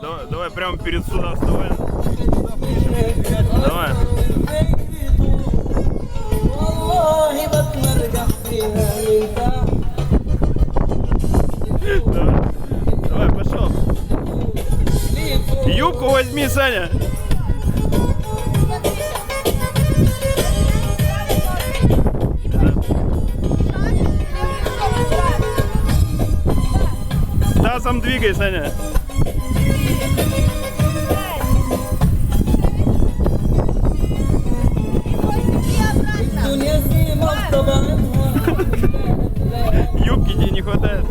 Давай прямо перед сюда вставай. Давай. Давай, пошел. Юбку возьми, Саня. Тазом двигай, Саня. Юбки тебе не хватает.